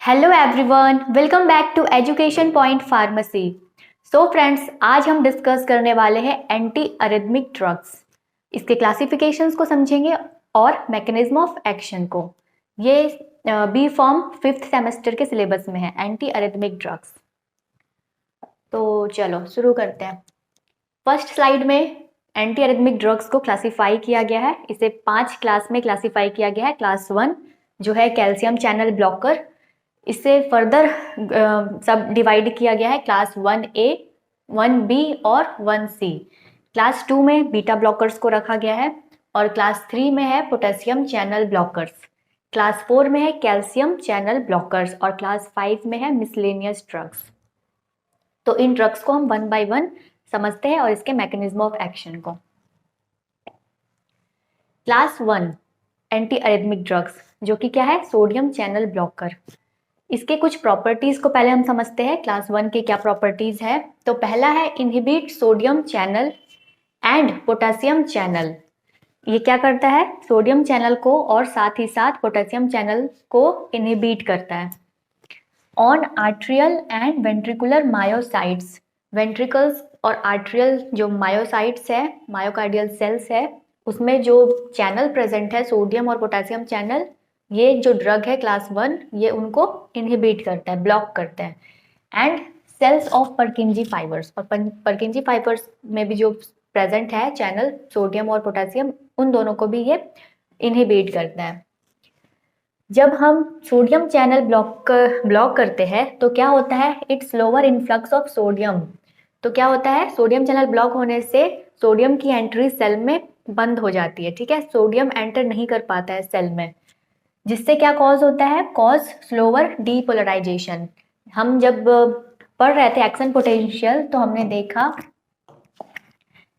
Hello everyone, welcome back to education point pharmacy. So friends, आज हम discuss करने वाले हैं एंटी अरिथमिक ड्रग्स। इसके क्लासिफिकेशंस को समझेंगे और मैकेनिज्म ऑफ एक्शन को। ये बी फॉर्म 5th सेमेस्टर के सिलेबस में है, एंटी अरिथमिक ड्रग्स। तो चलो शुरू करते हैं। फर्स्ट स्लाइड में एंटी अरिथमिक ड्रग्स को क्लासीफाई किया गया है। इसे 5 क्लास में क्लासीफाई किया गया है। क्लास 1 जो है कैल्शियम चैनल ब्लॉकर, इससे फर्दर सब डिवाइड किया गया है क्लास 1A, 1B और 1C। क्लास 2 में बीटा ब्लॉकर्स को रखा गया है और क्लास 3 में है पोटेशियम चैनल ब्लॉकर्स। क्लास 4 में है कैल्शियम चैनल ब्लॉकर्स और क्लास 5 में है मिसलेनियस ड्रग्स। तो इन ड्रग्स को हम 1 बाय 1 समझते हैं और इसके मैकेनिज्म ऑफ एक्शन को। क्लास 1 एंटी अरिथमिक ड्रग्स, जो कि क्या है, सोडियम चैनल ब्लॉकर। इसके कुछ प्रॉपर्टीज को पहले हम समझते हैं। क्लास 1 के क्या प्रॉपर्टीज है, तो पहला है inhibit sodium channel and potassium channel. ये क्या करता है, सोडियम चैनल को और साथ ही साथ पोटेशियम चैनल को इनहिबिट करता है। On atrial and ventricular myocytes, ventricles और आर्ट्रियल जो मायोसाइट्स है, मायोकार्डियल सेल्स है, उसमें जो चैनल प्रेजेंट है सोडियम और पोटेशियम चैनल, ये जो ड्रग है क्लास 1 ये उनको इनहिबिट करता है, ब्लॉक करता है। And cells of Purkinje fibres, और परकिंजी फाइबर्स में भी जो प्रेजेंट है चैनल सोडियम और पोटेशियम, उन दोनों को भी ये इनहिबिट करता है। जब हम सोडियम चैनल ब्लॉक करते हैं तो क्या होता है, it's lower influx of sodium. तो क्या होता है, सोडियम चैनल ब्लॉक होने से सोडियम की एंट्री सेल में बंद हो जाती है। ठीक है, सोडियम एंटर नहीं कर पाता है सेल में, जिससे क्या कॉज होता है, कॉज स्लोअर डीपोलराइजेशन। हम जब पढ़ रहे थे एक्शन पोटेंशियल तो हमने देखा,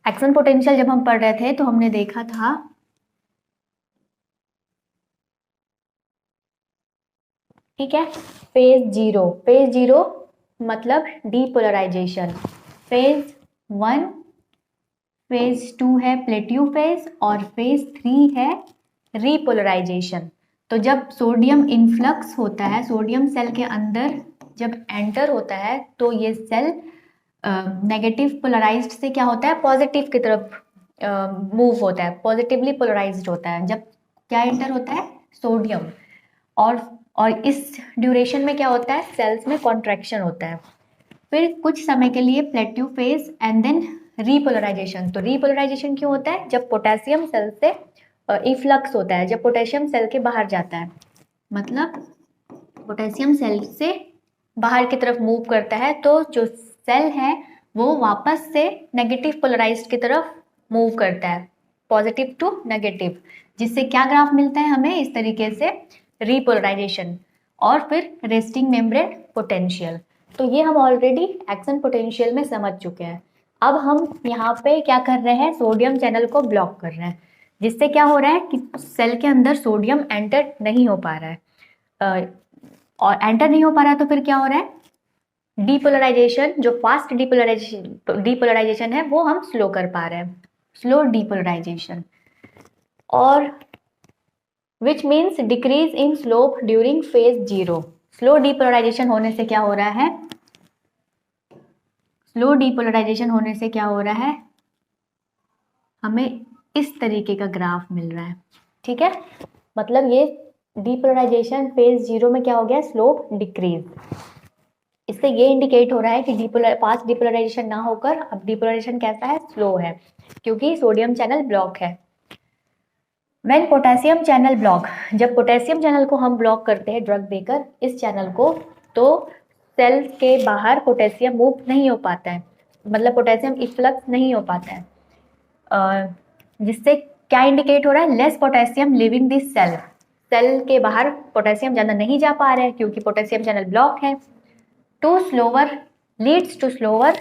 एक्शन पोटेंशियल जब हम पढ़ रहे थे तो हमने देखा था ठीक है, फेज जीरो मतलब डीपोलराइजेशन। फेज 1, फेज 2 है प्लेट्यू फेज और फेज 3 है रीपोलराइजेशन। तो जब सोडियम इन्फ्लक्स होता है, सोडियम सेल के अंदर जब एंटर होता है तो ये सेल नेगेटिव पोलराइज्ड से क्या होता है, पॉजिटिव की तरफ मूव होता है, पॉजिटिवली पोलराइज्ड होता है। जब क्या एंटर होता है, सोडियम, और इस ड्यूरेशन में क्या होता है, सेल्स में कॉन्ट्रैक्शन होता है। फिर कुछ समय के लिए plateau phase and then repolarization. तो रीपोलराइजेशन क्यों होता है, जब पोटेशियम सेल से इफ्लक्स होता है, जब पोटेशियम सेल के बाहर जाता है, मतलब पोटेशियम सेल से बाहर की तरफ मूव करता है, तो जो सेल है वो वापस से नेगेटिव पोलराइज्ड की तरफ मूव करता है, पॉजिटिव टू नेगेटिव, जिससे क्या ग्राफ मिलता है हमें, इस तरीके से रीपोलराइजेशन और फिर रेस्टिंग मेम्ब्रेन पोटेंशियल। तो ये हम ऑलरेडी एक्शन पोटेंशियल में समझ चुके हैं। अब हम यहाँ पे क्या कर रहे हैं, सोडियम चैनल को ब्लॉक कर रहे हैं, जिससे क्या हो रहा है कि सेल के अंदर सोडियम एंटर नहीं हो पा रहा है, और एंटर नहीं हो पा रहा है तो फिर क्या हो रहा है, डीपोलराइजेशन, जो फास्ट डीपोलराइजेशन है वो हम स्लो कर पा रहे हैं, स्लो डीपोलराइजेशन, और which means decrease in slope during phase 0। Slow depolarization होने से क्या हो रहा है, स्लो डीपोलराइजेशन होने से क्या हो रहा है, हमें इस तरीके का ग्राफ मिल रहा है। ठीक है, मतलब ये डीपोलराइजेशन फेज 0 में क्या हो गया, स्लोप डिक्रीज। इससे ये इंडिकेट हो रहा है कि फास्ट डीपोलराइजेशन ना होकर अब डीपोलराइजेशन कैसा है, स्लो है, क्योंकि सोडियम चैनल ब्लॉक है। व्हेन पोटेशियम चैनल ब्लॉक, जब पोटेशियम चैनल को हम ब्लॉक करते हैं ड्रग देकर इस चैनल को, तो सेल के बाहर पोटेशियम मूव नहीं हो पाता है, मतलब पोटेशियम इफ्लक्स नहीं हो पाता है, जिससे क्या इंडिकेट हो रहा है, less potassium living this cell. Cell के बाहर पोटेशियम ज़्यादा नहीं जा पा रहा है क्योंकि पोटेशियम चैनल ब्लॉक है। To slower leads to slower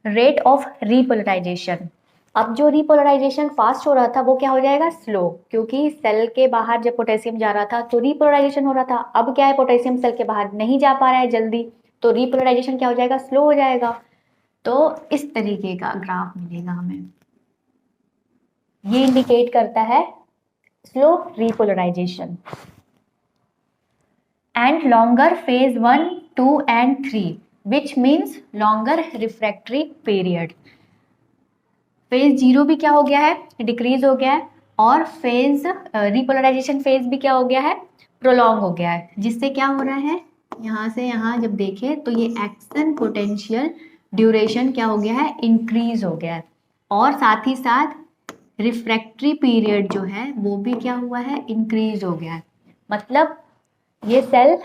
rate of repolarization. अब जो रीपोलराइजेशन फास्ट हो रहा था वो क्या हो जाएगा, स्लो, क्योंकि सेल के बाहर जब पोटेशियम जा रहा था तो रीपोलराइजेशन हो रहा था। अब क्या है, पोटेशियम सेल के बाहर नहीं जा पा रहा है जल्दी, तो रीपोलराइजेशन क्या हो जाएगा, स्लो हो जाएगा। तो इस तरीके का ग्राफ मिलेगा हमें, ये इंडिकेट करता है slow repolarisation. and longer phase 1, 2 and 3 which means longer refractory period. Phase 0 भी क्या हो गया है, डिक्रीज हो गया है, और फेज रिपोलराइजेशन फेज भी क्या हो गया है, प्रोलॉन्ग हो गया है, जिससे क्या हो रहा है, यहाँ से यहाँ जब देखें तो ये एक्शन पोटेंशियल ड्यूरेशन क्या हो गया है, इंक्रीज हो गया है, और साथ ही साथ रिफ्रैक्टरी पीरियड जो है वो भी क्या हुआ है, इंक्रीज हो गया है। मतलब ये सेल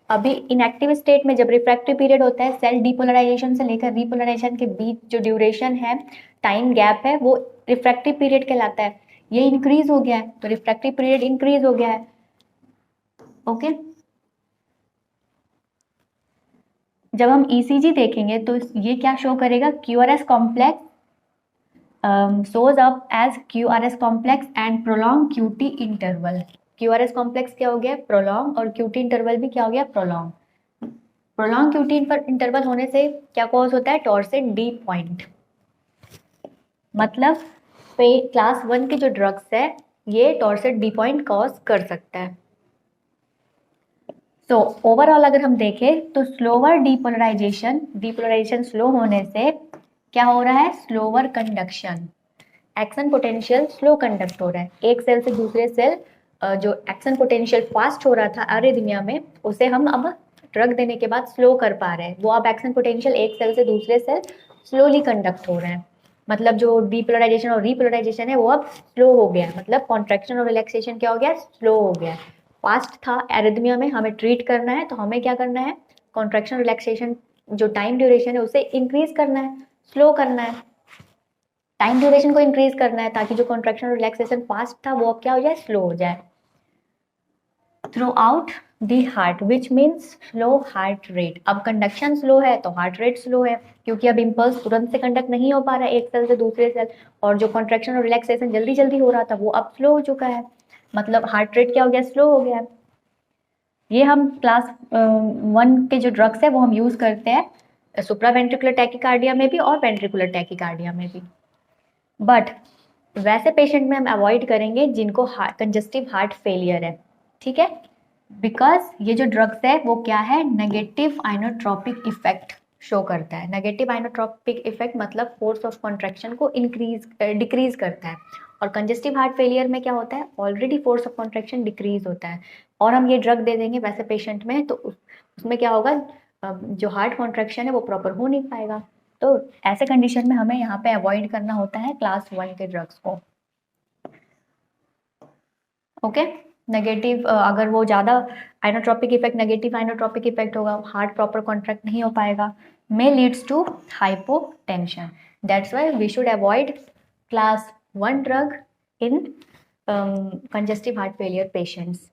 अभी इनएक्टिव स्टेट में जब रिफ्रैक्टरी पीरियड होता है, सेल डिपोलराइजेशन से लेकर रिपोलराइजेशन के बीच जो ड्यूरेशन है, टाइम गैप है, वो रिफ्रैक्टरी पीरियड कहलाता है। ये इंक्रीज हो गया है तो रिफ्रैक्टरी पीरियड इंक्रीज हो गया है। ओके, जब हम ईसीजी देखेंगे तो ये क्या शो करेगा, QRS complex shows up as QRS complex and prolonged QT interval। QRS complex क्या हो गया, प्रोलॉन्ग, और QT इंटरवल भी क्या हो गया, प्रोलॉन्ग। प्रोलॉन्ग QT इंटरवल होने से क्या कॉज होता है, टॉर्सिड डी पॉइंट। मतलब क्लास 1 के जो ड्रग्स है ये टॉर्सिड डी पॉइंट कॉज कर सकता है। तो ओवरऑल अगर हम देखें तो स्लोअर डीपोलराइजेशन स्लो होने से क्या हो रहा है, slower conduction, action potential slow conduct हो रहा है। एक सेल से दूसरे सेल जो एक्शन पोटेंशियल फास्ट हो रहा था अरिथमिया में, उसे हम अब ड्रग देने के बाद स्लो कर पा रहे हैं। वो अब एक्शन पोटेंशियल एक सेल से दूसरे सेल स्लोली कंडक्ट हो रहे हैं। मतलब जो डीपोलराइजेशन और रीपोलराइजेशन है वो अब स्लो हो गया, मतलब कॉन्ट्रैक्शन और रिलैक्सेशन क्या हो गया, स्लो हो गया। फास्ट था एरिथमिया में, हमें ट्रीट करना है तो हमें क्या करना है, कॉन्ट्रैक्शन रिलैक्सेशन जो टाइम ड्यूरेशन है उसे इंक्रीज करना है, स्लो करना है, टाइम ड्यूरेशन को इंक्रीज करना है, ताकि जो कॉन्ट्रैक्शन और रिलैक्सेशन फास्ट था वो अब क्या हो जाए, स्लो हो जाए। Through out the heart which means slow heart rate. अब कंडक्शन स्लो है तो हार्ट रेट स्लो है, क्योंकि अब इम्पल्स तुरंत से कंडक्ट नहीं हो पा रहा है एक सेल से दूसरे सेल, और जो कॉन्ट्रैक्शन और रिलैक्सेशन जल्दी जल्दी हो रहा था वो अब स्लो हो चुका है, मतलब हार्ट रेट क्या हो गया, स्लो हो गया। ये हम क्लास 1 के जो ड्रग्स है वो हम यूज करते हैं सुप्रावेंट्रिकुलर टैकीकार्डिया में भी और वेंट्रिकुलर टैकीकार्डिया में भी। बट वैसे पेशेंट में हम अवॉइड करेंगे जिनको कंजस्टिव हार्ट फेलियर है, ठीक है, बिकॉज ये जो ड्रग्स है वो क्या है, नेगेटिव आइनोट्रोपिक इफेक्ट शो करता है। नेगेटिव आइनोट्रोपिक इफेक्ट मतलब फोर्स ऑफ कॉन्ट्रैक्शन को डिक्रीज करता है, और कंजस्टिव हार्ट फेलियर में क्या होता है, already force of contraction decrease होता है, और हम ये ड्रग दे देंगे वैसे पेशेंट में तो उसमें क्या होगा, जो हार्ट कॉन्ट्रैक्शन है वो प्रॉपर हो नहीं पाएगा। तो ऐसे कंडीशन में हमें यहाँ पे अवॉइड करना होता है क्लास 1 के ड्रग्स को। ओके, नेगेटिव अगर वो ज़्यादा inotropic effect, negative inotropic effect होगा, हार्ट प्रॉपर कॉन्ट्रैक्ट नहीं हो पाएगा, may leads to hypotension. That's why we should avoid class 1 drug in congestive heart failure patients.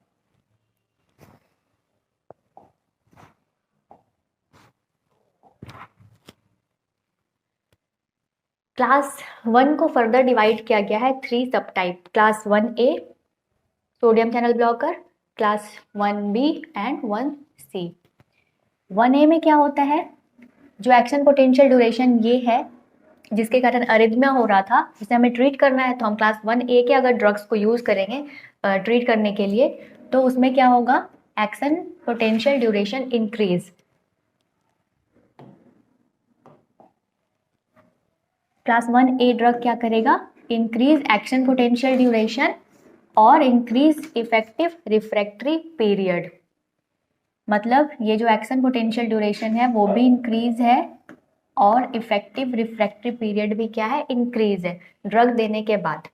Class 1 को फर्दर डिवाइड किया गया है 3 subtype. Class 1A sodium channel blocker, class 1B and 1C। 1A में क्या होता है, जो action potential duration ये है जिसके कारण अरिथमिया हो रहा था, जिसे हमें ट्रीट करना है, तो हम क्लास 1A के अगर ड्रग्स को यूज करेंगे ट्रीट करने के लिए, तो उसमें क्या होगा, action potential duration increase. Class 1A drug क्या करेगा, इंक्रीज एक्शन पोटेंशियल ड्यूरेशन और इंक्रीज इफेक्टिव रिफ्रैक्टरी पीरियड। मतलब ये जो एक्शन पोटेंशियल ड्यूरेशन है वो भी इंक्रीज है और इफेक्टिव रिफ्रैक्टरी पीरियड भी क्या है, इंक्रीज है ड्रग देने के बाद।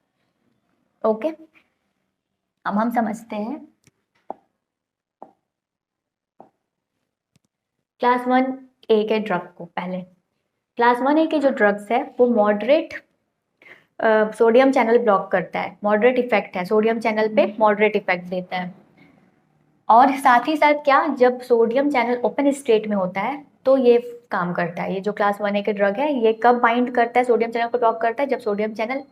ओके, अब हम समझते हैं क्लास 1A के ड्रग को। पहले क्लास 1A के जो ड्रग्स है वो मॉडरेट सोडियम चैनल ब्लॉक करता है, मॉडरेट इफेक्ट है, सोडियम चैनल पे मॉडरेट इफेक्ट देता है। और साथ ही साथ क्या, जब सोडियम चैनल ओपन स्टेट में होता है तो ये काम करता है। ये जो क्लास 1A के ड्रग है ये कब बाइंड करता है, सोडियम चैनल को ब्लॉक करता है जब सोडियम चैनल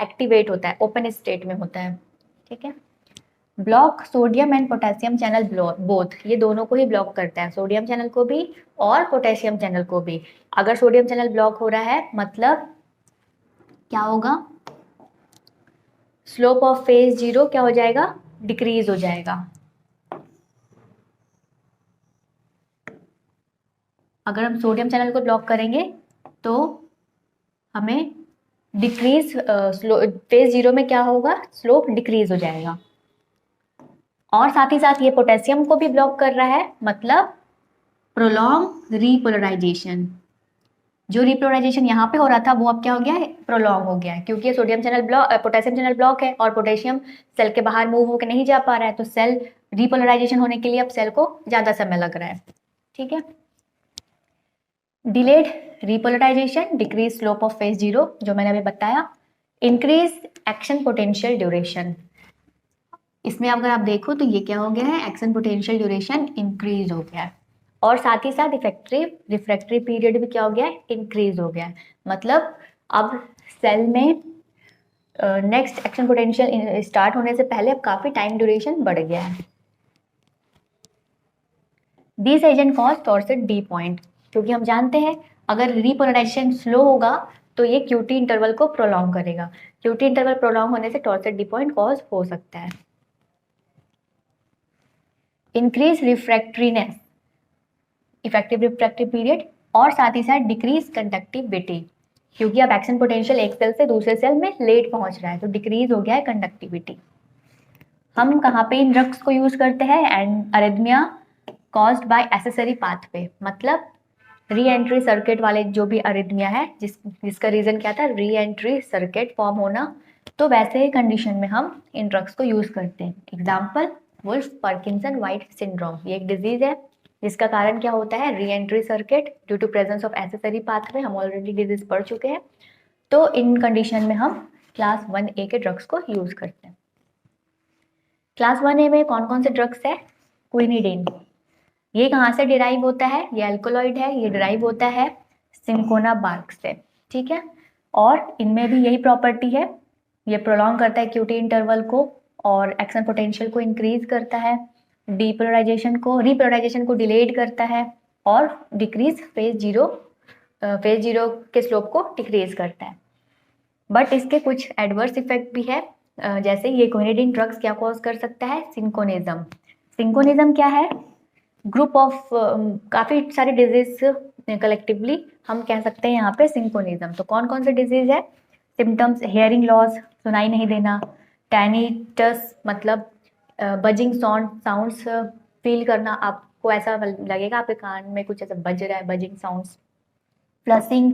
एक्टिवेट होता है, ओपन स्टेट में होता है, ठीक है। Block sodium and potassium channel both, ये दोनों को ही ब्लॉक करता है, सोडियम चैनल को भी और पोटेशियम चैनल को भी। अगर सोडियम चैनल ब्लॉक हो रहा है मतलब क्या होगा, स्लोप ऑफ फेज 0 क्या हो जाएगा, डिक्रीज हो जाएगा। अगर हम सोडियम चैनल को ब्लॉक करेंगे तो हमें डिक्रीज फेज 0 में क्या होगा, स्लोप डिक्रीज हो जाएगा। और साथ ही साथ ये पोटेशियम को भी ब्लॉक कर रहा है, मतलब प्रोलॉन्ग रीपोलराइजेशन। जो रिपोलराइजेशन यहाँ पे हो रहा था वो अब क्या हो गया है, प्रोलॉन्ग हो गया है, क्योंकि ये sodium channel block, potassium channel block है और पोटेशियम सेल के बाहर मूव होकर नहीं जा पा रहा है, तो सेल रिपोलराइजेशन होने के लिए अब सेल को ज्यादा समय लग रहा है। ठीक है, delayed repolarization, decrease slope of phase 0 जो मैंने अभी बताया, इंक्रीज एक्शन पोटेंशियल ड्यूरेशन। इसमें अगर आप देखो तो ये क्या हो गया है, एक्शन पोटेंशियल ड्यूरेशन इंक्रीज हो गया है, और साथ ही साथ इफेक्टिव रिफ्रैक्टरी पीरियड भी क्या हो गया है, इंक्रीज हो गया है। मतलब अब सेल में नेक्स्ट एक्शन पोटेंशियल स्टार्ट होने से पहले अब काफी टाइम ड्यूरेशन बढ़ गया है। This agent cause torsade de pointes, क्योंकि हम जानते हैं अगर रिपोलराइजेशन स्लो होगा तो ये क्यूटी इंटरवल को प्रोलॉन्ग करेगा, क्यूटी इंटरवल प्रोलॉन्ग होने से टॉर्सिड डी पॉइंट कॉज हो सकता है। इंक्रीज रिफ्रैक्ट्रीनेस, इफेक्टिव रिफ्रैक्टिव पीरियड, और साथ ही साथ डिक्रीज कंडक्टिविटी, क्योंकि अब एक्शन पोटेंशियल एक सेल से दूसरे सेल में लेट पहुंच रहा है तो डिक्रीज हो गया है कंडक्टिविटी। हम कहाँ पे इन ड्रग्स को यूज करते हैं, and arrhythmia caused by accessory pathway, मतलब री एंट्री सर्किट वाले जो भी अरिथमिया है जिसका रीजन क्या था, री एंट्री सर्किट फॉर्म होना, तो वैसे कंडीशन में हम इन ड्रग्स को यूज करते हैं। Example Wolff Parkinson White syndrome, ये एक डिजीज है जिसका कारण क्या होता है, re entry circuit due to presence of accessory pathway. हम ऑलरेडी डिजीज पढ़ चुके हैं, तो इन कंडीशन में हम क्लास 1A के ड्रग्स को यूज करते हैं। क्लास 1A में कौन कौन से ड्रग्स है, क्विनिडीन, ये कहाँ से डिराइव होता है, ये अल्कोलॉइड है, ये डिराइव होता है सिंकोना बार्क से। ठीक है, और इनमें भी यही प्रॉपर्टी है, ये प्रोलॉन्ग करता है क्यूटी इंटरवल को और एक्शन पोटेंशियल को इंक्रीज करता है, डीपोलराइजेशन को रिपोलराइजेशन को डिलेड करता है, और डिक्रीज फेज 0 के स्लोप को डिक्रीज करता है। बट इसके कुछ एडवर्स इफेक्ट भी है, जैसे ये क्विनिडीन ड्रग्स क्या कॉज कर सकता है, सिंकोनिज्म। सिंकोनिज्म क्या है, ग्रुप ऑफ काफी सारे डिजीज कलेक्टिवली हम कह सकते हैं यहाँ पे सिंकोनिज्म। तो कौन कौन से डिजीज है, सिम्टम्स हेयरिंग लॉस, सुनाई नहीं देना, टैनिटस मतलब बजिंग साउंड्स फील करना, आपको ऐसा लगेगा आपके कान में कुछ ऐसा बज रहा है, buzzing sounds, flushing,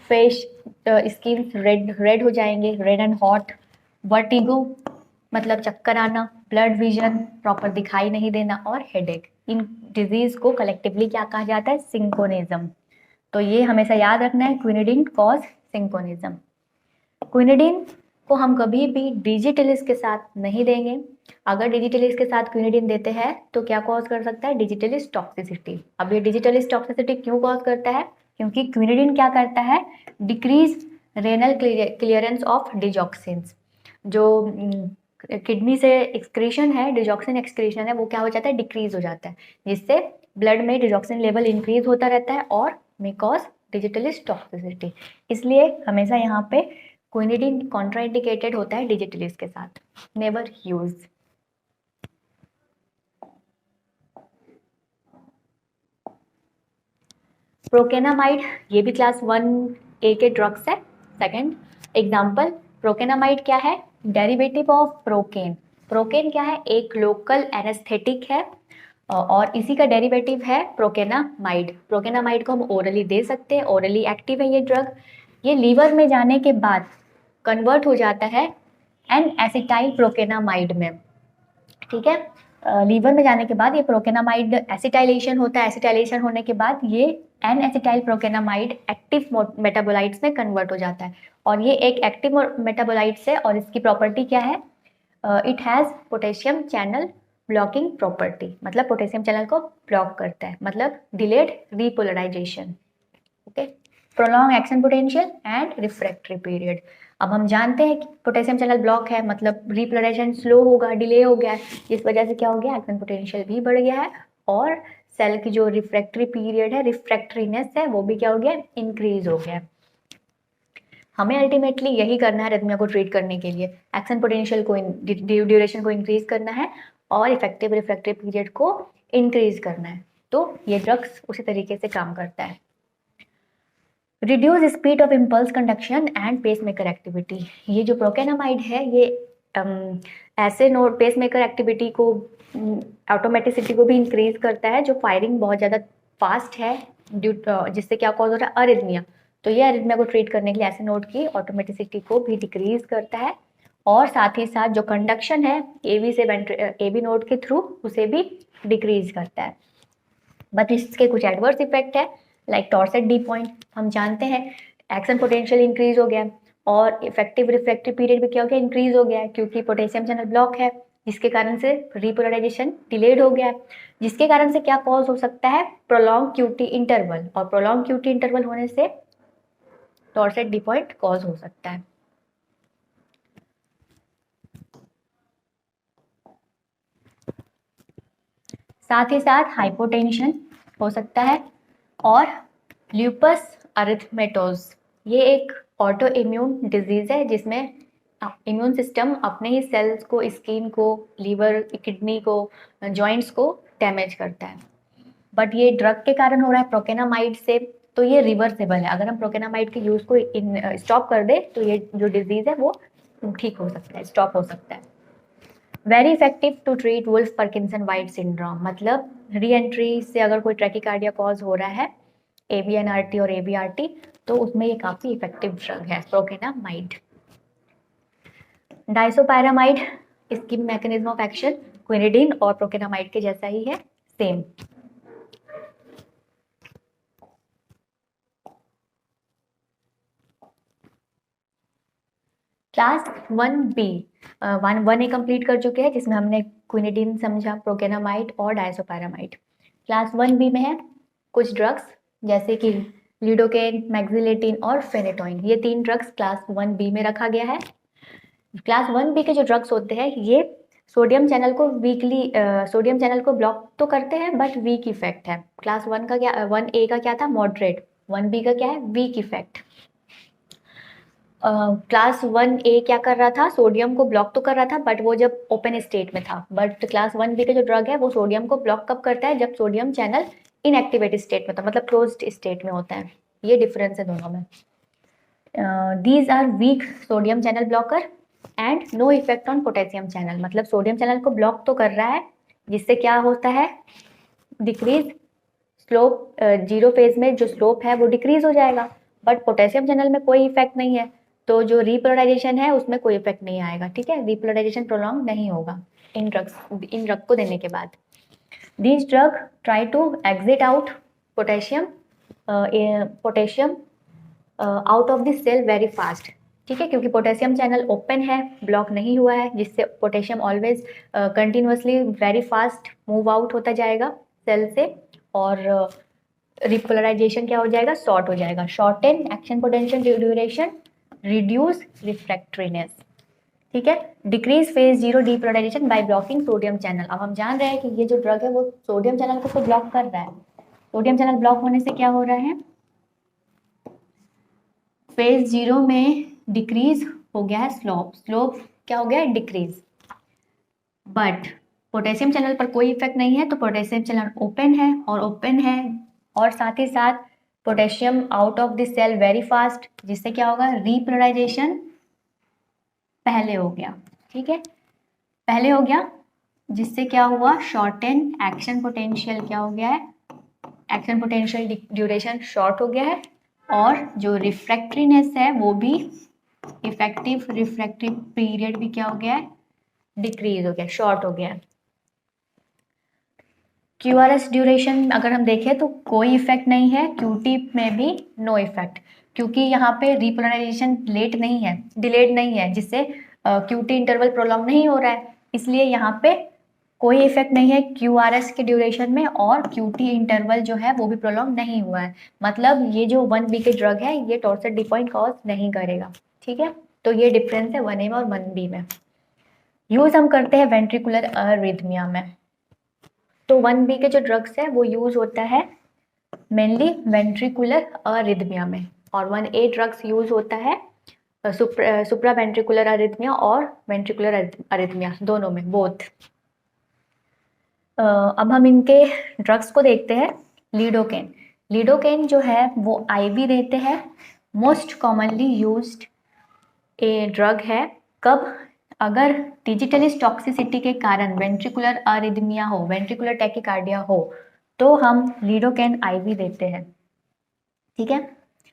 face skin red हो जाएंगे, रेड एंड हॉट, वर्टिगो मतलब चक्कर आना, ब्लड विजन प्रॉपर दिखाई नहीं देना, और हेडेक। इन डिजीज को कलेक्टिवली क्या कहा जाता है, सिंकोनिज्म। तो ये हमेशा याद रखना है, क्विनिडीन कॉज सिंकोनिज्म। क्विनिडीन को हम कभी भी डिजिटलिस के साथ नहीं देंगे। अगर डिजिटलिस के साथ क्विनिडीन देते हैं तो क्या कॉज कर सकता है, डिजिटलिस टॉक्सिसिटी। अब ये डिजिटलिस टॉक्सिसिटी क्यों कॉज करता है, क्योंकि क्विनिडीन क्या करता है, डिक्रीज रेनल क्लियरेंस ऑफ डिजॉक्सिन्स। जो किडनी से एक्सक्रीशन है, डिजॉक्सिन एक्सक्रीशन है, वो क्या हो जाता है, डिक्रीज हो जाता है, जिससे ब्लड में डिजॉक्सिन लेवल इंक्रीज होता रहता है और मे कॉज डिजिटलिस टॉक्सिसिटी। इसलिए हमेशा यहाँ पे क्विनिडीन कॉन्ट्राइंडिकेटेड होता है डिजिटलिस के साथ, नेवर यूज। प्रोकेनामाइड, ये भी क्लास 1A के ड्रग्स है। सेकंड एग्जांपल, प्रोकेनामाइड क्या है, डेरिवेटिव ऑफ प्रोकेन। प्रोकेन क्या है, एक लोकल एनेस्थेटिक है और इसी का डेरिवेटिव है प्रोकेनामाइड। प्रोकेनामाइड को हम ओरली दे सकते हैं, ओरली एक्टिव है ये ड्रग। ये लीवर में जाने के बाद कन्वर्ट हो जाता है एन एसिटाइल प्रोकेनामाइड में। ठीक है, लीवर में जाने के बाद ये प्रोकेनामाइड एसिटाइलेशन होता है, एसिटाइलेशन होने के बाद ये N acetyl procainamide active metabolites में कन्वर्ट हो जाता है, और ये एक एक्टिव मेटाबोलाइट्स है और इसकी प्रॉपर्टी क्या है, it has potassium channel blocking property, मतलब पोटेशियम चैनल को ब्लॉक करता है, मतलब delayed repolarization. Okay, prolong action potential and refractory period. अब हम जानते हैं कि पोटेशियम चैनल ब्लॉक है, मतलब रिपोलराइजेशन स्लो होगा, डिले हो गया है, इस वजह से क्या हो गया, एक्शन पोटेंशियल भी बढ़ गया है, और सेल की जो रिफ्रैक्टरी पीरियड है, रिफ्रैक्टरीनेस है, वो भी क्या हो गया, इंक्रीज हो गया। हमें अल्टीमेटली यही करना है अरिथमिया को ट्रीट करने के लिए, एक्शन पोटेंशियल को ड्यूरेशन को इंक्रीज करना है और इफेक्टिव रिफ्रैक्टरी पीरियड को इंक्रीज करना है। तो ये ड्रग्स उसी तरीके से काम करता है। Reduce speed of impulse conduction and pacemaker activity. ये जो प्रोकेनामाइड है ये ऐसे नोड पेसमेकर एक्टिविटी को, ऑटोमेटिसिटी को भी इंक्रीज करता है, जो फायरिंग बहुत ज़्यादा फास्ट है जिससे क्या कॉज हो रहा है, अरिथमिया। तो ये अरिथमिया को ट्रीट करने के लिए ऐसे नोड की ऑटोमेटिसिटी को भी डिक्रीज करता है, और साथ ही साथ जो कंडक्शन है एवी से एवी नोड के थ्रू उसे भी डिक्रीज करता है। बट इसके कुछ एडवर्स इफेक्ट है, लाइक टॉर्सेट डी पॉइंट। हम जानते हैं एक्शन पोटेंशियल इंक्रीज हो गया और इफेक्टिव रिफ्रैक्टिव पीरियड भी क्या हो गया, इंक्रीज हो गया है, क्योंकि पोटेशियम चैनल ब्लॉक है, जिसके कारण से रिपोलराइजेशन डिलेड हो गया है, जिसके कारण से क्या कॉज हो सकता है, प्रोलॉन्ग क्यूटी इंटरवल, और प्रोलॉन्ग क्यूटी इंटरवल होने से टॉर्सेट डी पॉइंट कॉज हो सकता है। साथ ही साथ हाइपोटेंशन हो सकता है, और ल्यूपस अरिथमेटोज, ये एक ऑटो इम्यून डिजीज है जिसमें इम्यून सिस्टम अपने ही सेल्स को, स्किन को, लीवर, किडनी को, जॉइंट्स को डैमेज करता है। बट ये ड्रग के कारण हो रहा है प्रोकेनामाइड से, तो ये रिवर्सेबल है। अगर हम प्रोकेनामाइड के यूज को स्टॉप कर दे तो ये जो डिजीज है वो ठीक हो सकता है, स्टॉप हो सकता है। Very effective to treat Wolff Parkinson White syndrome, मतलब री एंट्री से अगर कोई ट्रैकिकार्डिया कॉज हो रहा है, AVNRT और AVRT, तो उसमें ये काफी इफेक्टिव ड्रग है प्रोकेनामाइड। डाइसोपायरामाइड, इसकी मैकेनिज्म ऑफ एक्शन क्विनिडीन और प्रोकेनामाइड के जैसा ही है, same. Class 1B 1A complete कर चुके हैं, जिसमें हमने क्विनिडीन समझा, प्रोकेनामाइड और डाइसोपायरामाइड। क्लास 1B में है कुछ ड्रग्स जैसे कि लिडोकेन, मैक्सिलेटिन और फेनेटोइन, ये 3 ड्रग्स क्लास 1B में रखा गया है। क्लास 1B के जो ड्रग्स होते हैं ये सोडियम चैनल को सोडियम चैनल को ब्लॉक तो करते हैं बट वीक इफेक्ट है। क्लास 1A का क्या था, मॉडरेट, 1B का क्या है, वीक इफेक्ट। क्लास 1A क्या कर रहा था, सोडियम को ब्लॉक तो कर रहा था बट वो जब ओपन स्टेट में था। बट क्लास 1B का जो ड्रग है वो सोडियम को ब्लॉक कब करता है, जब सोडियम चैनल इनएक्टिवेटेड स्टेट में था, मतलब क्लोज्ड स्टेट में होता है। ये डिफरेंस है दोनों में। These are weak sodium channel blocker and no effect on potassium channel, मतलब सोडियम चैनल को ब्लॉक तो कर रहा है जिससे क्या होता है, डिक्रीज स्लोप, जीरो फेज में जो स्लोप है वो डिक्रीज हो जाएगा, बट पोटेशियम चैनल में कोई इफेक्ट नहीं है, तो जो रिपोलराइजेशन है उसमें कोई इफेक्ट नहीं आएगा। ठीक है, रिपोलराइजेशन प्रोलॉन्ग नहीं होगा इन ड्रग को देने के बाद। This drug try to exit out potassium out of the cell very fast. ठीक है, क्योंकि पोटेशियम चैनल ओपन है, ब्लॉक नहीं हुआ है, जिससे potassium always continuously very fast move out होता जाएगा सेल से, और रिपोलराइजेशन क्या हो जाएगा, शॉर्ट हो जाएगा। Shorten action potential duration, reduce refractoriness. ठीक है, decrease phase 0 depolarisation by blocking sodium channel. अब हम जान रहे हैं कि ये जो ड्रग है वो सोडियम चैनल को तो ब्लॉक कर रहा है। सोडियम चैनल ब्लॉक होने से क्या हो रहा है, फेज 0 में डिक्रीज हो गया है स्लोप क्या हो गया है, डिक्रीज। बट पोटेशियम चैनल पर कोई इफेक्ट नहीं है, तो पोटेशियम चैनल ओपन है और साथ ही साथ potassium out of the cell very fast, जिससे क्या होगा, रिपोलराइजेशन पहले हो गया। ठीक है, पहले हो गया, जिससे क्या हुआ, शॉर्टन एक्शन पोटेंशियल क्या हो गया है, एक्शन पोटेंशियल ड्यूरेशन शॉर्ट हो गया है, और जो रिफ्रैक्टरीनेस है वो भी, इफेक्टिव रिफ्रैक्टिव पीरियड भी क्या हो गया है, डिक्रीज हो गया, शॉर्ट हो गया। QRS ड्यूरेशन अगर हम देखें तो कोई इफेक्ट नहीं है, QT में भी नो इफेक्ट, क्योंकि यहाँ पे रिपोलराइजेशन लेट नहीं है, डिलेड नहीं है, जिससे QT इंटरवल प्रोलॉन्ग नहीं हो रहा है, इसलिए यहाँ पे कोई इफेक्ट नहीं है QRS के ड्यूरेशन में, और QT इंटरवल जो है वो भी प्रोलॉन्ग नहीं हुआ है। मतलब ये जो 1B के ड्रग है ये टॉर्सेट डी पॉइंट कॉज नहीं करेगा। ठीक है, तो ये डिफरेंस है 1A में और 1B में। यूज हम करते हैं वेंट्रिकुलर अरिथमिया में, तो 1B के जो ड्रग्स है वो यूज होता है मेनली वेंट्रिकुलर अरिथमिया में, और 1A ड्रग्स यूज होता है सुप्रा वेंट्रिकुलर अरिथमिया और वेंट्रिकुलर अरिथमिया दोनों में, बोथ। अब हम इनके ड्रग्स को देखते हैं। लीडोकेन, लीडोकेन जो है वो आईवी देते हैं। Most commonly used a drug है। कब? अगर डिजिटलिस टॉक्सिसिटी के कारण वेंट्रिकुलर अरिदमिया हो, वेंट्रिकुलर टैकीकार्डिया हो, तो हम लीडोकेन आईवी देते हैं। ठीक है,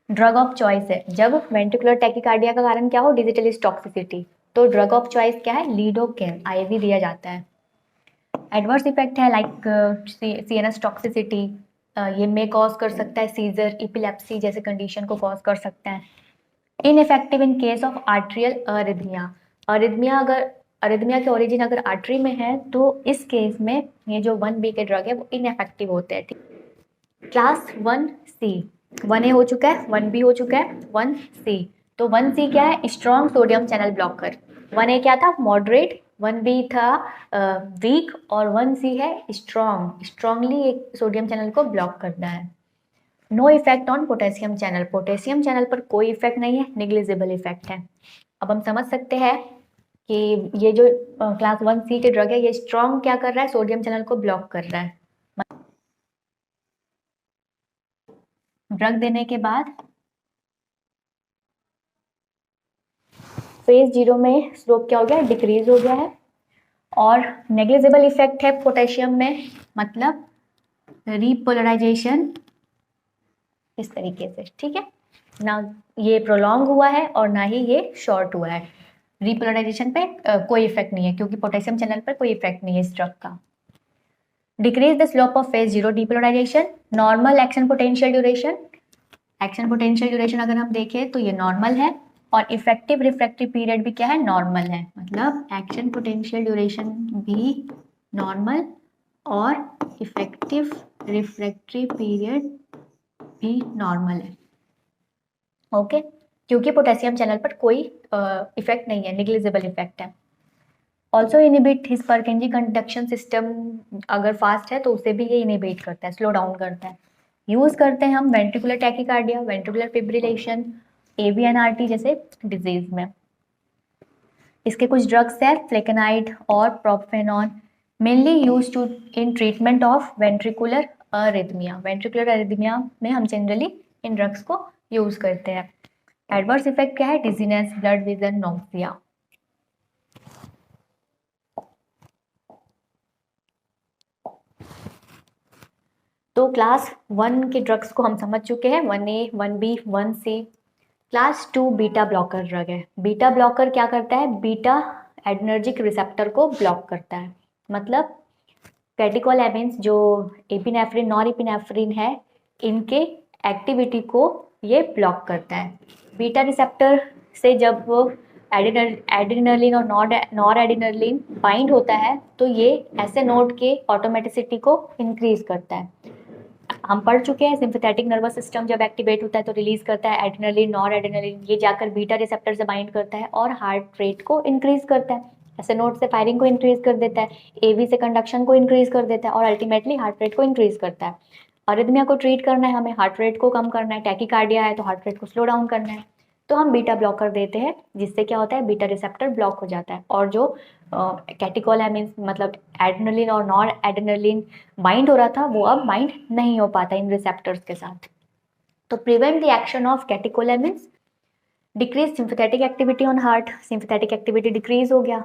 ड्रग ऑफ चॉइस है। जब वेंट्रिकुलर टैकीकार्डिया का कारण क्या हो, डिजिटलिस टॉक्सिसिटी, तो ड्रग ऑफ चॉइस क्या है, लीडोकेन आईवी दिया जाता है। एडवर्स इफेक्ट है लाइक सीएनएस टॉक्सिसिटी, ये में कॉज कर सकता है सीजर, इपिलेप्सी जैसे कंडीशन को कॉज कर सकता है। Ineffective in case of atrial arrhythmia, arrhythmia अगर अरिदमिया के ओरिजिन अगर आर्टरी में है तो इस केस में ये जो 1B के ड्रग है वो इनइफेक्टिव होते हैं। क्लास 1C, 1A हो चुका है, 1B हो चुका है, 1C। तो 1C क्या है, strong sodium channel blocker. 1A क्या था, मॉडरेट, 1B था वीक, और 1C है स्ट्रॉन्ग, स्ट्रॉन्गली एक सोडियम चैनल को ब्लॉक करना है। No effect on potassium channel, potassium channel पर कोई इफेक्ट नहीं है, निग्लिजिबल इफेक्ट है। अब हम समझ सकते हैं कि ये जो क्लास 1C के ड्रग है ये स्ट्रॉन्ग क्या कर रहा है, सोडियम चैनल को ब्लॉक कर रहा है। ड्रग देने के बाद फेज 0 में स्लोप क्या हो गया, डिक्रीज हो गया है, और नेग्लिजिबल इफेक्ट है पोटेशियम में, मतलब रीपोलराइजेशन इस तरीके से। ठीक है ना, ये प्रोलॉन्ग हुआ है और ना ही ये शॉर्ट हुआ है। रीपोलराइजेशन पे कोई इफेक्ट नहीं है क्योंकि पोटेशियम चैनल पर कोई इफेक्ट नहीं है इस ड्रग का। Decrease the slope of phase 0, depolarization. Normal action potential duration, action potential duration अगर हम देखें तो ये नॉर्मल है, और इफेक्टिव रिफ्रैक्टिव पीरियड भी क्या है, नॉर्मल है, मतलब एक्शन पोटेंशियल ड्यूरेशन भी नॉर्मल और इफेक्टिव रिफ्रैक्टिव पीरियड भी नॉर्मल है। ओके, क्योंकि पोटेशियम चैनल पर कोई इफेक्ट नहीं है, निग्लिजिबल इफेक्ट है। Also inhibit his परकिंजी conduction system, अगर फास्ट है तो उसे भी ये इनिबिट करता है, स्लो डाउन करता है। यूज करते हैं हम ventricular tachycardia, ventricular fibrillation, AVNRT जैसे डिजीज में। इसके कुछ ड्रग्स है, फ्लेकेनाइड और propafenone, mainly use to in treatment of ventricular arrhythmia. Ventricular arrhythmia में हम जनरली इन ड्रग्स को यूज करते हैं। एडवर्स इफेक्ट क्या है, डिजीनेस, ब्लड विजन, नोक्सिया। तो क्लास 1 के ड्रग्स को हम समझ चुके हैं, 1A, 1B, 1C। Class 2 beta blocker drug है। बीटा ब्लॉकर क्या करता है, बीटा एडर्जिक रिसेप्टर को ब्लॉक करता है, मतलब कैटेकोलैमिन्स जो एपिनेफ्रिन, नॉर एपिनेफ्रिन है, इनके एक्टिविटी को ये ब्लॉक करता है। बीटा रिसेप्टर से जब एड्रेनलिन और नॉर एड्रेनलिन बाइंड होता है तो ये ऐसे नोड के ऑटोमेटिसिटी को इंक्रीज करता है। हम पढ़ चुके हैं सिंपैथेटिक नर्वस सिस्टम जब एक्टिवेट होता है तो रिलीज करता है एड्रेनलिन, नॉर एड्रेनलिन, ये जाकर बीटा रिसेप्टर से बाइंड करता है और हार्ट रेट को इंक्रीज करता है, ऐसे नोड से फायरिंग को इंक्रीज कर देता है, AV से कंडक्शन को इंक्रीज कर देता है और अल्टीमेटली हार्ट रेट को इंक्रीज करता है। अरिथमिया को ट्रीट करना है हमें, हार्ट रेट को कम करना है, टैकीकार्डिया है तो हार्ट रेट को स्लो डाउन करना है, तो हम बीटा ब्लॉकर देते हैं, जिससे क्या होता है, बीटा रिसेप्टर ब्लॉक हो जाता है और जो कैटेकोलैमिन्स मतलब एड्रेनलिन और नॉर एड्रेनलिन बाइंड हो रहा था वो अब बाइंड नहीं हो पाता इन रिसेप्टर्स के साथ। तो prevent the action of catecholamines, decrease sympathetic activity on heart, sympathetic activity decrease हो गया,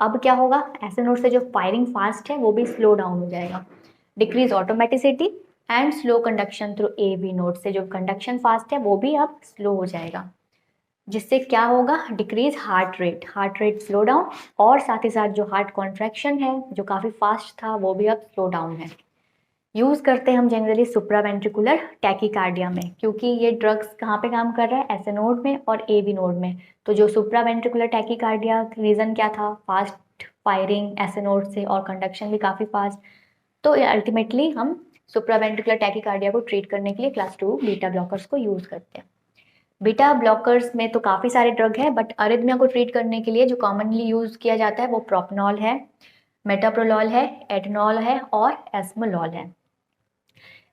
अब क्या होगा, ऐसे नोड से जो फायरिंग फास्ट है वो भी स्लो डाउन हो जाएगा। Decrease automaticity and slow conduction through AV node से जो कंडक्शन फास्ट है वो भी अब स्लो हो जाएगा, जिससे क्या होगा, decrease heart rate slow down, और साथ ही साथ जो हार्ट कॉन्ट्रैक्शन है जो काफ़ी फास्ट था वो भी अब स्लो डाउन है। यूज़ करते हैं हम जनरली सुप्रावेंट्रिकुलर टैकीकार्डिया में, क्योंकि ये ड्रग्स कहाँ पे काम कर रहा है, एसए नोड में और AV नोड में। तो जो सुप्रावेंट्रिकुलर टैकीकार्डिया रीज़न क्या था, फास्ट फायरिंग एसए नोड से और कंडक्शन भी काफ़ी फास्ट, तो अल्टीमेटली हम सुप्रावेंट्रिकुलर टैकीकार्डिया को ट्रीट करने के लिए क्लास 2 बीटा ब्लॉकर्स को यूज़ करते हैं। बीटा ब्लॉकर्स में तो काफ़ी सारे ड्रग है, बट अरिथमिया को ट्रीट करने के लिए जो कॉमनली यूज़ किया जाता है वो प्रोपनॉल है, मेटाप्रोलॉल है, एटनॉल है और एस्मोलॉल है।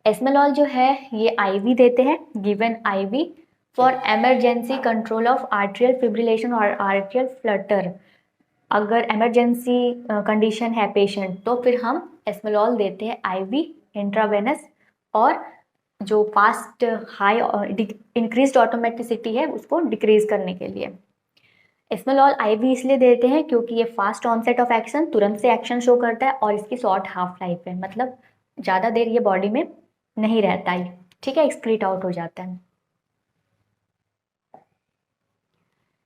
एस्मोलॉल जो है ये IV देते हैं, given IV for emergency control of atrial fibrillation और आर्ट्रियल फ्लटर। अगर इमरजेंसी कंडीशन है पेशेंट तो फिर हम एस्मोलॉल देते हैं आईवी इंट्रावेनस, और जो फास्ट हाई इंक्रीज्ड ऑटोमेटिसिटी है उसको डिक्रीज करने के लिए। एस्मोलॉल आईवी इसलिए देते हैं क्योंकि ये फास्ट ऑनसेट ऑफ एक्शन, तुरंत से एक्शन शो करता है, और इसकी शॉर्ट हाफ लाइफ है, मतलब ज़्यादा देर ये बॉडी में नहीं रहता है, ठीक है, एक्सक्रीट आउट हो जाता है।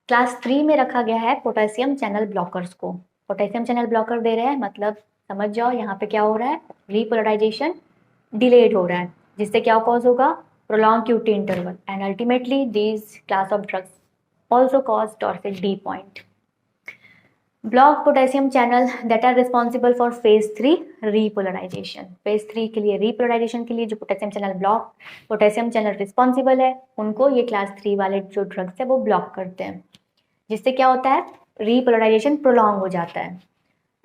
क्लास 3 में रखा गया है पोटेशियम चैनल ब्लॉकर्स को। पोटेशियम चैनल ब्लॉकर दे रहे हैं, मतलब समझ जाओ यहाँ पे क्या हो रहा है, रीपोलराइजेशन डिलेड हो रहा है, जिससे क्या कॉज होगा, prolong QT interval, and ultimately these class of drugs also cause torsade D point. Block potassium channel that are responsible for phase 3 repolarization. phase 3 के लिए repolarization के लिए जो potassium channel block potassium channel responsible है, उनको ये class 3 वाले जो ड्रग्स है वो ब्लॉक करते हैं, जिससे क्या होता है, रीपोलराइजेशन प्रोलॉन्ग हो जाता है।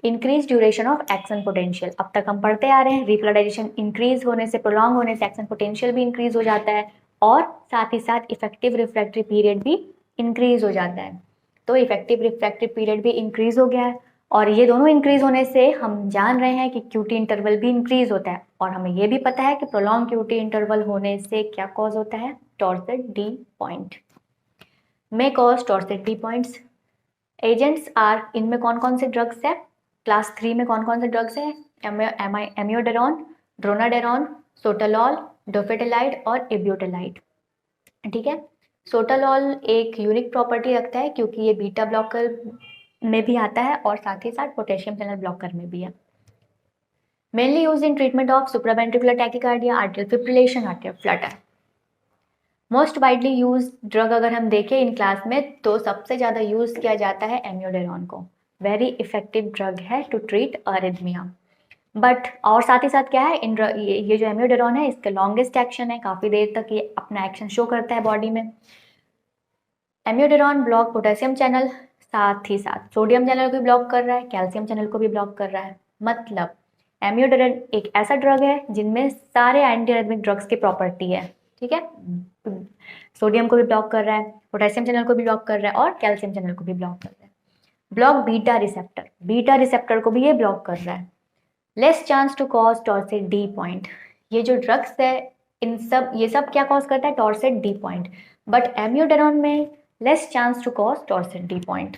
Increase duration of action potential, अब तक हम पढ़ते आ रहे हैं, रीपोलराइजेशन इंक्रीज होने से, प्रोलॉन्ग होने से एक्शन पोटेंशियल भी इंक्रीज हो जाता है, और साथ ही साथ इफेक्टिव रिफ्रैक्टरी पीरियड भी इंक्रीज हो जाता है। तो इफेक्टिव रिफ्रैक्टरी पीरियड भी इंक्रीज हो गया है, और ये दोनों इंक्रीज होने से हम जान रहे हैं कि क्यूटी इंटरवल भी इंक्रीज होता है, और हमें ये भी पता है कि प्रोलॉन्ग क्यूटी इंटरवल होने से क्या कॉज होता है, torsade de pointes. May cause torsade de pointes. Agents are, इनमें कौन कौन से ड्रग्स है, क्लास 3 में कौन कौन से ड्रग्स है, एमियोडेरॉन, ड्रोनाडेरॉन, सोटालॉल, डोफेटेलाइड और एब्यूटेलाइड, ठीक है। सोटालॉल एक यूनिक प्रॉपर्टी रखता है क्योंकि ये बीटा ब्लॉकर में भी आता है और साथ ही साथ पोटेशियम चैनल ब्लॉकर में भी है। Mainly use in treatment of supraventricular tachycardia, आर्टियल fibrillation, आर्टियल Flutter. Most widely use drug अगर हम देखें इन क्लास में तो सबसे ज़्यादा यूज किया जाता है एमियोडेरॉन को। वेरी इफेक्टिव ड्रग है टू ट्रीट अरिथमिया। बट और साथ ही साथ क्या है, ये जो एमियोडेरॉन है इसका लॉन्गेस्ट एक्शन है, काफ़ी देर तक ये अपना एक्शन शो करता है बॉडी में। एमियोडेरॉन ब्लॉक पोटेशियम चैनल, साथ ही साथ सोडियम चैनल को भी ब्लॉक कर रहा है, कैल्शियम चैनल को भी ब्लॉक कर रहा है। मतलब एमियोडेरॉन एक ऐसा ड्रग है जिनमें सारे एंटी अरिथमिक ड्रग्स की प्रॉपर्टी है, ठीक है। सोडियम को भी ब्लॉक कर रहा है, पोटेशियम चैनल को भी ब्लॉक कर रहा है, और कैल्शियम चैनल को भी ब्लॉक कर रहा है। ब्लॉक बीटा रिसेप्टर को भी ये ब्लॉक कर रहा है। Less chance to cause torsade de pointes. ये जो ड्रग्स है ये सब क्या कॉज करता है, torsade de pointes, but amiodarone में less chance to cause torsade de pointes.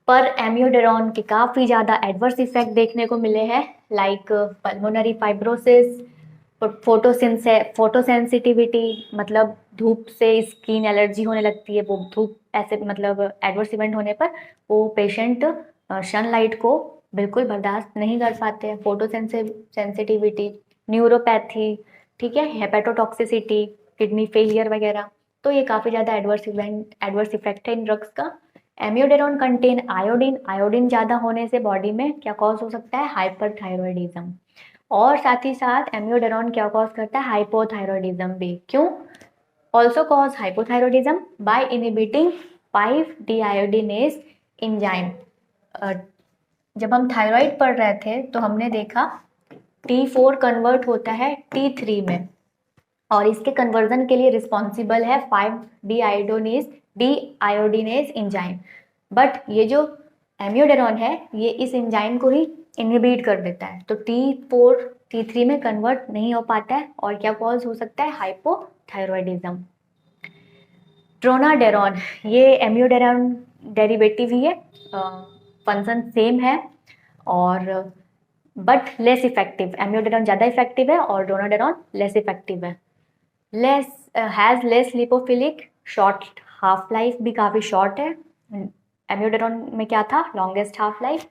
पर एमियोडेरॉन के काफ़ी ज़्यादा एडवर्स इफेक्ट देखने को मिले हैं, लाइक पल्मोनरी फाइब्रोसिस, फोटोसेंसिटिविटी, मतलब धूप से स्किन एलर्जी होने लगती है, वो धूप ऐसे मतलब एडवर्स इवेंट होने पर वो पेशेंट सनलाइट को बिल्कुल बर्दाश्त नहीं कर पाते हैं, फोटोसेंसिटिविटी, न्यूरोपैथी, ठीक है, हेपेटोटॉक्सिसिटी, किडनी फेलियर वगैरह। तो ये काफ़ी ज़्यादा एडवर्स इफेक्ट है इन ड्रग्स का। एमियोडेरॉन कंटेन आयोडीन, आयोडीन ज़्यादा होने से बॉडी में क्या कॉज हो सकता है, हाइपरथायरॉयडिज्म, और साथ ही साथ एमियोडेरॉन क्या कॉज करता है, हाइपोथायरॉयडिज्म भी। क्यों, also cause hypothyroidism by inhibiting five deiodinase enzyme. जब हम थायराइड पढ़ रहे थे तो हमने देखा T4 कन्वर्ट होता है T3 में, और इसके कन्वर्जन के लिए रिस्पॉन्सिबल है 5-डीआयोडीनेज एंजाइम। बट ये जो एमियोडेरॉन है ये इस एंजाइम को ही इनहिबिट कर देता है, तो T4 T3 में कन्वर्ट नहीं हो पाता है, और क्या कॉज हो सकता है, हाइपोथायरॉयडिज्म। ड्रोनाडेरॉन ये एमियोडेरॉन डेरिवेटिव ही है, फंक्शन सेम है, और बट लेस इफेक्टिव। एमियोडेरॉन ज़्यादा इफेक्टिव है और ड्रोनाडेरॉन लेस इफेक्टिव है। Has less lipophilic, short half life भी काफ़ी शॉर्ट है। एमियोडेरॉन में क्या था, longest half life.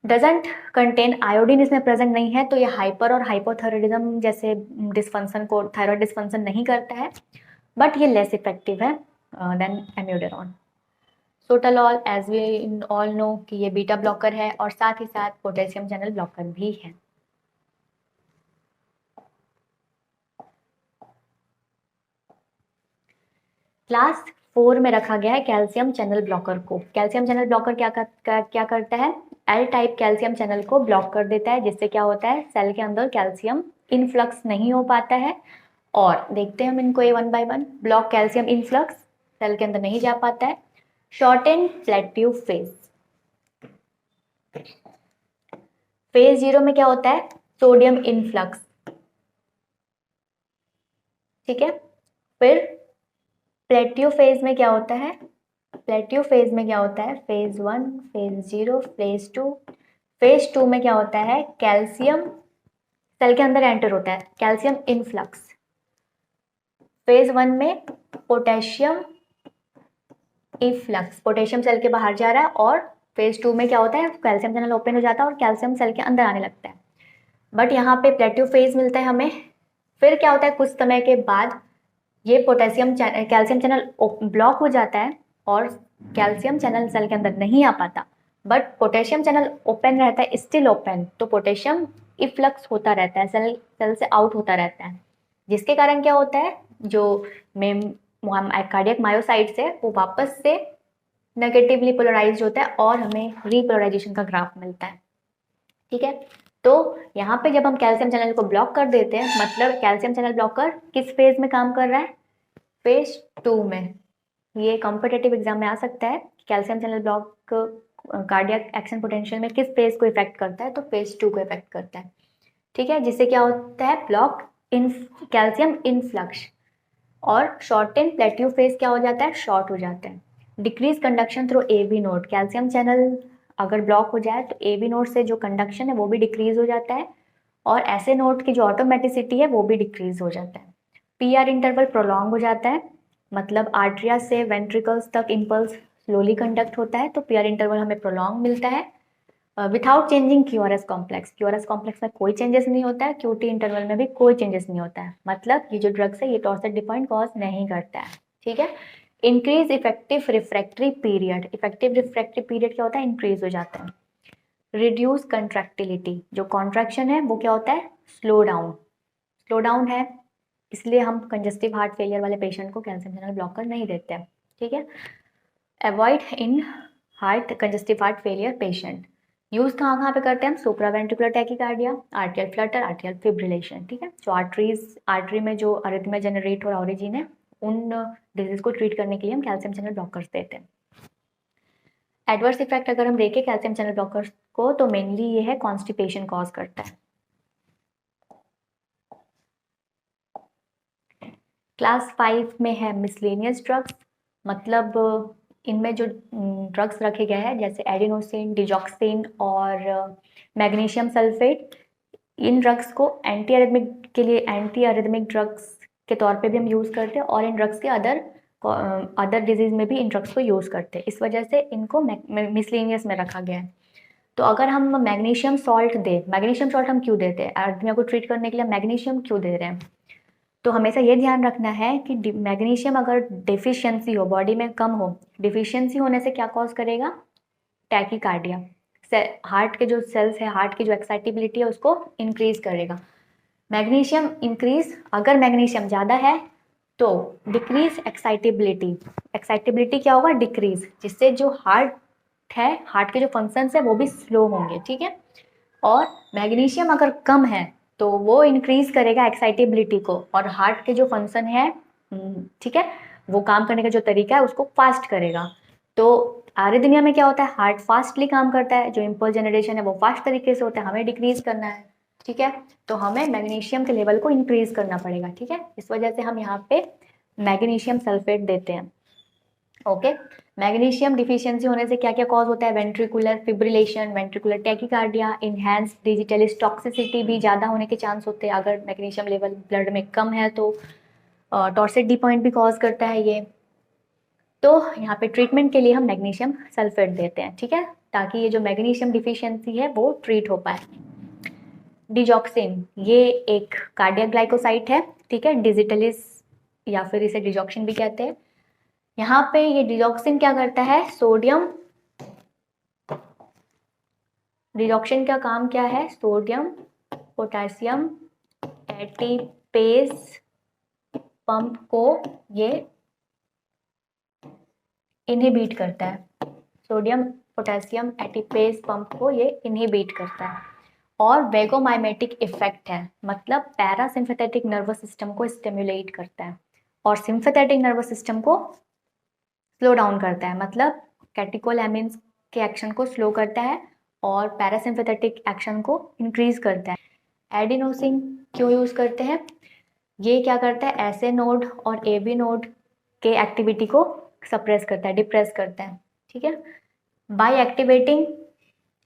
Doesn't contain iodine, इसमें प्रेजेंट नहीं है, तो ये हाइपर और हाइपोथायरॉयडिज्म जैसे डिस्फंक्शन को, थायराइड डिस्फंक्शन नहीं करता है, बट ये लेस इफेक्टिव है than amiodarone. Sotalol as we all know कि ये बीटा ब्लॉकर है और साथ ही साथ पोटेशियम चैनल ब्लॉकर भी है। क्लास 4 में रखा गया है कैल्शियम चैनल ब्लॉकर को। कैल्शियम चैनल ब्लॉकर क्या करता है, एल टाइप कैल्शियम चैनल को ब्लॉक कर देता है, जिससे क्या होता है, सेल के अंदर कैल्शियम इनफ्लक्स नहीं हो पाता है। और देखते हैं हम इनको one by one. Block calcium influx, cell के अंदर नहीं जा पाता है। Shorten plateau phase. फेज 0 में क्या होता है? सोडियम इनफ्लक्स, ठीक है। फिर प्लेट्यू फेज में क्या होता है? प्लेट्यू फेज में क्या होता है? Phase 1, phase 0, phase 2। फेज 2 में क्या होता है? कैल्शियम सेल के अंदर एंटर होता है, कैल्शियम इनफ्लक्स। फेज 1 में पोटेशियम इफ्लक्स, पोटेशियम सेल के बाहर जा रहा है। और फेज 2 में क्या होता है? कैल्शियम चैनल ओपन हो जाता है और कैल्शियम सेल के अंदर आने लगता है। बट यहाँ पे प्लेट्यू फेज मिलता है हमें। फिर क्या होता है? कुछ समय के बाद ये कैल्शियम चैनल ब्लॉक हो जाता है और कैल्शियम चैनल सेल के अंदर नहीं आ पाता, बट पोटेशियम चैनल ओपन रहता है, स्टिल ओपन। तो पोटेशियम इफ्लक्स होता रहता है, सेल से आउट होता रहता है, जिसके कारण क्या होता है? जो कार्डियक मायोसाइट्स है वो वापस से नेगेटिवली पोलराइज होता है और हमें रीपोलराइजेशन का ग्राफ मिलता है, ठीक है। तो यहाँ पे जब हम कैल्शियम चैनल को ब्लॉक कर देते हैं, मतलब कैल्शियम चैनल ब्लॉकर किस फेज में काम कर रहा है? फेज 2 में। ये कॉम्पिटेटिव एग्जाम में आ सकता है, calcium channel block cardiac action potential में किस फेज को इफेक्ट करता है? तो फेज 2 को इफेक्ट करता है, ठीक है। जिससे क्या होता है? Block in calcium influx. और शॉर्टेन प्लेट्यू फेज क्या हो जाता है? शॉर्ट हो जाता है। Decrease conduction through AV node, calcium channel अगर ब्लॉक हो जाए तो एबी नोड से जो कंडक्शन है वो भी डिक्रीज हो जाता है और ऐसे नोड की जो ऑटोमेटिसिटी है वो भी डिक्रीज हो जाता है। पीआर इंटरवल प्रोलॉन्ग हो जाता है, मतलब आर्ट्रिया से वेंट्रिकल्स तक इम्पल्स स्लोली कंडक्ट होता है, तो पीआर इंटरवल हमें प्रोलॉन्ग मिलता है without changing QRS complex. QRS complex में कोई चेंजेस नहीं होता है, क्यूटी इंटरवल में भी कोई चेंजेस नहीं होता है, मतलब ये जो ड्रग्स है ये टॉर्सिड डिफॉइंट कॉज नहीं करता है, ठीक है। Increase effective refractory period, effective refractory period क्या होता है? इंक्रीज हो जाता है। रिड्यूस कंट्रैक्टिलिटी, जो कॉन्ट्रैक्शन है वो क्या होता है? स्लो डाउन है, इसलिए हम कंजस्टिव हार्ट फेलियर वाले पेशेंट को कैल्शियम चैनल ब्लॉकर नहीं देते हैं, ठीक है। Avoid in congestive heart failure patient. Use कहाँ कहाँ पे करते हैं हम? सुप्रावेंट्रिकुलर टैकीकार्डिया, आर्टियल फ्लटर, आर्टियल फिब्रिलेशन, ठीक है। जो आर्टरी में जो अरिथमिया जनरेट हो रहा ओरिजिन है, उन डिजीज को ट्रीट करने के लिए हम कैल्शियम चैनल ब्लॉकर्स देते हैं। एडवर्स इफेक्ट अगर हम देखें कैल्शियम चैनल ब्लॉकर्स को, तो मेनली ये है कॉन्स्टिपेशन कॉज करता है। क्लास 5 में है मिसलेनियस ड्रग्स, मतलब इनमें जो ड्रग्स रखे गए हैं जैसे एडिनोसिन, डिजॉक्सिन और मैग्नीशियम सल्फेट, इन ड्रग्स को एंटी अरिथमिक के लिए, एंटी अरिथमिक ड्रग्स के तौर पे भी हम यूज़ करते हैं और इन ड्रग्स के अदर डिजीज में भी इन ड्रग्स को यूज़ करते हैं। इस वजह से इनको मिसलेनियस में रखा गया है। तो अगर हम मैग्नीशियम सॉल्ट दें, मैग्नीशियम सॉल्ट हम क्यों देते हैं? अरिथमिया को ट्रीट करने के लिए मैग्नीशियम क्यों दे रहे हैं? तो हमेशा ये ध्यान रखना है कि मैग्नीशियम अगर डिफिशियंसी हो, बॉडी में कम हो, डिफिशियंसी होने से क्या कॉज करेगा? टैकीकार्डिया। हार्ट के जो सेल्स है, हार्ट की जो एक्साइटेबिलिटी है उसको इंक्रीज करेगा। मैग्नीशियम इंक्रीज, अगर मैग्नीशियम ज़्यादा है तो डिक्रीज एक्साइटेबिलिटी, एक्साइटेबिलिटी क्या होगा? डिक्रीज, जिससे जो हार्ट है, हार्ट के जो फंक्शंस है वो भी स्लो होंगे, ठीक है। और मैग्नीशियम अगर कम है तो वो इंक्रीज करेगा एक्साइटेबिलिटी को और हार्ट के जो फंक्शन है, ठीक है, वो काम करने का जो तरीका है उसको फास्ट करेगा। तो आर्रिथमिया में क्या होता है? हार्ट फास्टली काम करता है, जो इम्पल्स जनरेशन है वो फास्ट तरीके से होता है, हमें डिक्रीज करना है, ठीक है। तो हमें मैग्नीशियम के लेवल को इंक्रीज करना पड़ेगा, ठीक है। इस वजह से हम यहाँ पे मैग्नीशियम सल्फेट देते हैं, ओके। मैग्नीशियम डिफिशियंसी होने से क्या क्या कॉज होता है? Ventricular fibrillation, ventricular tachycardia, enhance digitalis toxicity भी ज़्यादा होने के चांस होते हैं। अगर मैग्नीशियम लेवल ब्लड में कम है तो टॉर्सिड डी पॉइंट भी कॉज करता है ये। तो यहाँ पे ट्रीटमेंट के लिए हम मैग्नीशियम सल्फेट देते हैं, ठीक है, ताकि ये जो मैग्नीशियम डिफिशियंसी है वो ट्रीट हो पाए। डिजॉक्सिन, ये एक कार्डियक ग्लाइकोसाइड है, ठीक है, डिजिटलिस या फिर इसे डिजॉक्सिन भी कहते हैं। यहाँ पे ये डिजॉक्सिन क्या करता है? सोडियम, डिजॉक्सिन का काम क्या है? सोडियम पोटेशियम एटीपेज पंप को ये इनहिबिट करता है, सोडियम पोटेशियम एटीपेज पंप को ये इनहिबिट करता है। और वेगोमाइमेटिक इफेक्ट है, मतलब पैरासिम्पैथेटिक नर्वस सिस्टम को स्टिमुलेट करता है और सिम्पैथेटिक नर्वस सिस्टम को स्लो डाउन करता है, मतलब कैटेकोलैमिन्स के एक्शन को स्लो करता है और पैरासिम्पैथेटिक एक्शन को इंक्रीज करता है। एडिनोसिन क्यों यूज़ करते हैं? ये क्या करता है, एसए नोड और एबी नोड के एक्टिविटी को सप्रेस करता है, डिप्रेस करता है, ठीक है। By activating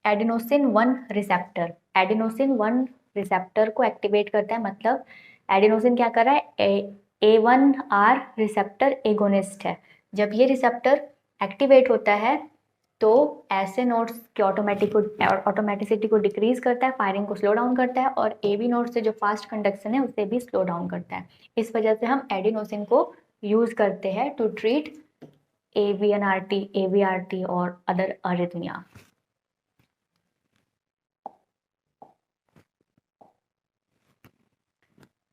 adenosine 1 receptor, adenosine 1 receptor को एक्टिवेट करता है, मतलब एडिनोसिन क्या कर रहा है, A1R रिसेप्टर एगोनिस्ट है। जब ये रिसेप्टर एक्टिवेट होता है तो ऐसे नोड्स के ऑटोमेटिसिटी को डिक्रीज करता है, फायरिंग को स्लो डाउन करता है, और एबी नोड से जो फास्ट कंडक्शन है उसे भी स्लो डाउन करता है। इस वजह से हम एडिनोसिन को यूज करते हैं टू ट्रीट AVNRT, AVRT और अदर अरिथमिया।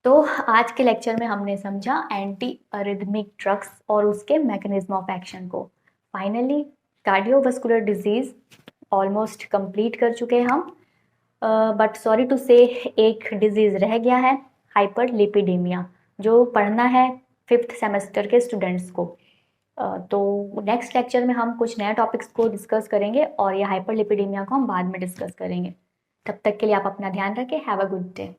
तो आज के लेक्चर में हमने समझा एंटी अरिथमिक ड्रग्स और उसके मैकेनिज्म ऑफ एक्शन को। Finally cardiovascular disease almost complete कर चुके हैं हम, बट सॉरी टू से एक डिजीज रह गया है, हाइपरलिपिडेमिया, जो पढ़ना है 5th सेमेस्टर के स्टूडेंट्स को। तो नेक्स्ट लेक्चर में हम कुछ नए टॉपिक्स को डिस्कस करेंगे और ये हाइपरलिपिडेमिया को हम बाद में डिस्कस करेंगे। तब तक के लिए आप अपना ध्यान रखें। Have a good day.